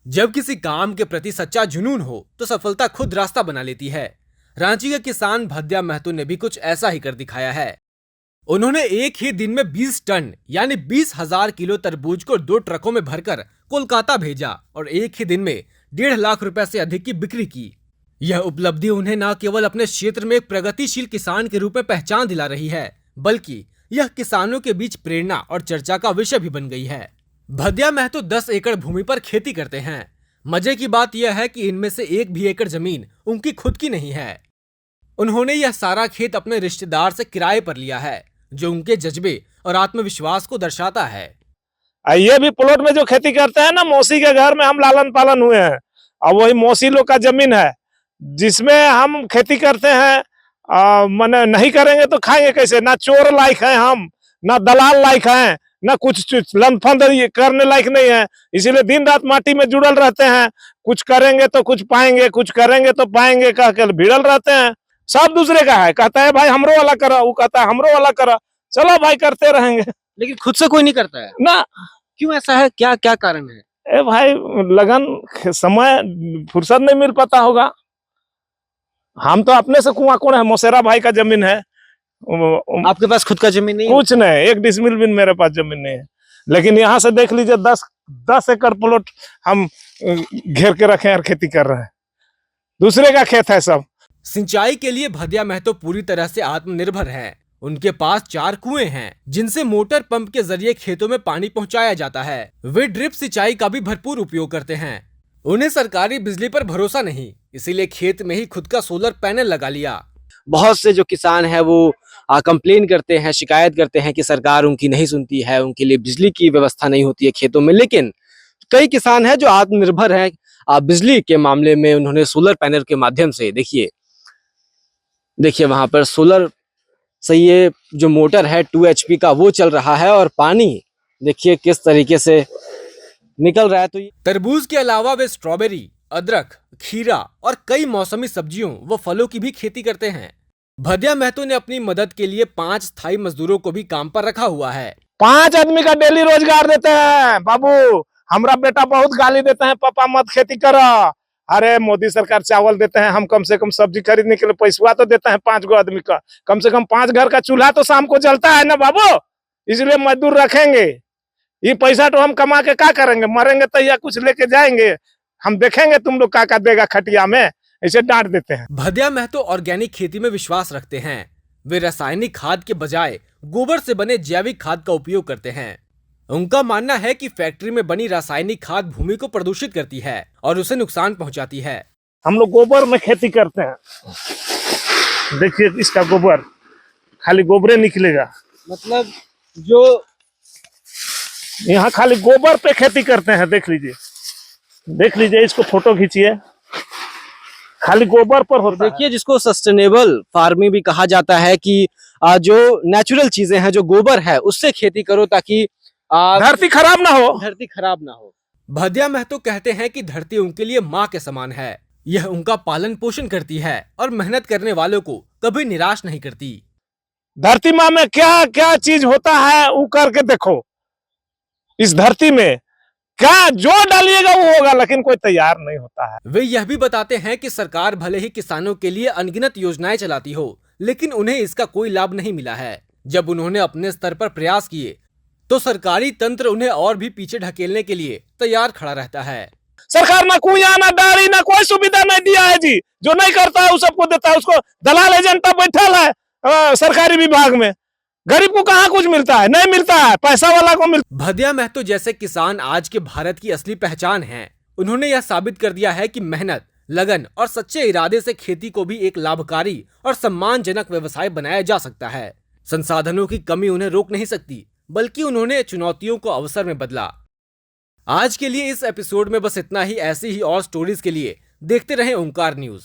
जब किसी काम के प्रति सच्चा जुनून हो तो सफलता खुद रास्ता बना लेती है। रांची के किसान भद्या महतो ने भी कुछ ऐसा ही कर दिखाया है। उन्होंने एक ही दिन में 20 टन यानी 20,000 किलो तरबूज को 2 ट्रकों में भरकर कोलकाता भेजा और एक ही दिन में 1.5 लाख रुपए से अधिक की बिक्री की। यह उपलब्धि उन्हें न केवल अपने क्षेत्र में एक प्रगतिशील किसान के रूप में पहचान दिला रही है, बल्कि यह किसानों के बीच प्रेरणा और चर्चा का विषय भी बन गई है। भद्या महतो 10 एकड़ भूमि पर खेती करते हैं। मजे की बात यह है कि इनमें से एक भी एकड़ जमीन उनकी खुद की नहीं है। उन्होंने यह सारा खेत अपने रिश्तेदार से किराए पर लिया है, जो उनके जज्बे और आत्मविश्वास को दर्शाता है। ये भी प्लॉट में जो खेती करते हैं ना, मौसी के घर में हम लालन पालन हुए हैं और वही मौसी लोग का जमीन है जिसमें हम खेती करते हैं। मैंने नहीं करेंगे तो खाएंगे कैसे? ना चोर लायक है हम, ना दलाल लायक है, ना कुछ लंफंद करने लायक नहीं है। इसीलिए दिन रात माटी में जुड़ल रहते हैं। कुछ करेंगे तो कुछ पाएंगे, कुछ करेंगे तो पाएंगे कह के भिड़ल रहते हैं। सब दूसरे का है, कहता है भाई हमरो वाला करो, वो कहता है हमरो वाला करो, चलो भाई करते रहेंगे। लेकिन खुद से कोई नहीं करता है ना। क्यों ऐसा है? क्या क्या कारण है? ए भाई, लगन समय फुर्सत नहीं मिल पाता होगा। हम तो अपने से कुआं कोण है, मौसेरा भाई का जमीन है। आपके पास खुद का जमीन नहीं? कुछ नहीं, 1 डिसमिल भी मेरे पास जमीन नहीं है। लेकिन यहाँ से देख लीजिए 10 एकड़ प्लॉट हम घेर के रखे और खेती कर रहे हैं। दूसरे का खेत है सब। सिंचाई के लिए भद्या महतो पूरी तरह से आत्मनिर्भर है। उनके पास 4 कुएं हैं जिनसे मोटर पंप के जरिए खेतों में पानी पहुंचाया जाता है। वे ड्रिप सिंचाई का भी भरपूर उपयोग करते हैं। उन्हें सरकारी बिजली पर भरोसा नहीं, इसीलिए खेत में ही खुद का सोलर पैनल लगा लिया। बहुत से जो किसान हैं वो कंप्लेन करते हैं, शिकायत करते हैं कि सरकार उनकी नहीं सुनती है, उनके लिए बिजली की व्यवस्था नहीं होती है खेतों में। लेकिन कई किसान हैं जो आत्मनिर्भर हैं बिजली के मामले में। उन्होंने सोलर पैनल के माध्यम से देखिए वहां पर सोलर से ये जो मोटर है 2 HP का वो चल रहा है और पानी देखिए किस तरीके से निकल रहा है। तो तरबूज के अलावा वे स्ट्रॉबेरी, अदरक, खीरा और कई मौसमी सब्जियों व फलों की भी खेती करते हैं। भद्या महतो ने अपनी मदद के लिए 5 स्थायी मजदूरों को भी काम पर रखा हुआ है। 5 आदमी का डेली रोजगार देते हैं। बाबू, हमरा बेटा बहुत गाली देते हैं, पापा मत खेती करो। अरे मोदी सरकार चावल देते हैं, हम कम से कम सब्जी खरीदने के लिए पैसा तो देते हैं 5 गो आदमी का। कम से कम 5 घर का चूल्हा तो शाम को जलता है ना बाबू, इसलिए मजदूर रखेंगे। ये पैसा तो हम कमा के क्या करेंगे? मरेंगे तो या कुछ लेके जाएंगे, हम देखेंगे तुम लोग क्या देगा खटिया में, ऐसे डांट देते हैं। भद्या महतो ऑर्गेनिक खेती में विश्वास रखते हैं। वे रासायनिक खाद के बजाय गोबर से बने जैविक खाद का उपयोग करते हैं। उनका मानना है कि फैक्ट्री में बनी रासायनिक खाद भूमि को प्रदूषित करती है और उसे नुकसान पहुंचाती है। हम लोग गोबर में खेती करते हैं। देखिए इसका गोबर, खाली गोबरे निकलेगा। मतलब जो यहाँ खाली गोबर पे खेती करते हैं। देख लीजिए, इसको फोटो खींचिए, खाली गोबर पर होता है। देखिए, जिसको सस्टेनेबल फार्मिंग भी कहा जाता है कि जो नेचुरल चीजें हैं, जो गोबर है उससे खेती करो ताकि धरती खराब ना हो। भद्या महतो कहते हैं कि धरती उनके लिए माँ के समान है। यह उनका पालन पोषण करती है और मेहनत करने वालों को कभी निराश नहीं करती। धरती माँ में क्या क्या चीज होता है वो करके देखो। इस धरती में क्या जो डालिएगा वो होगा, लेकिन कोई तैयार नहीं होता है। वे यह भी बताते हैं कि सरकार भले ही किसानों के लिए अनगिनत योजनाएं चलाती हो, लेकिन उन्हें इसका कोई लाभ नहीं मिला है। जब उन्होंने अपने स्तर पर प्रयास किए तो सरकारी तंत्र उन्हें और भी पीछे ढकेलने के लिए तैयार खड़ा रहता है। सरकार ना कुआं, ना डारी, ना कोई सुविधा नहीं दिया है जी। जो नहीं करता है वो सबको देता है। उसको दलाल एजेंटा बैठल है सरकारी विभाग में। गरीब को कहाँ कुछ मिलता है? नहीं मिलता है, पैसा वाला को मिलता है। भद्या महतो जैसे किसान आज के भारत की असली पहचान हैं। उन्होंने यह साबित कर दिया है कि मेहनत, लगन और सच्चे इरादे से खेती को भी एक लाभकारी और सम्मानजनक व्यवसाय बनाया जा सकता है। संसाधनों की कमी उन्हें रोक नहीं सकती, बल्कि उन्होंने चुनौतियों को अवसर में बदला। आज के लिए इस एपिसोड में बस इतना ही। ऐसी ही और स्टोरीज के लिए देखते रहें ओंकार न्यूज।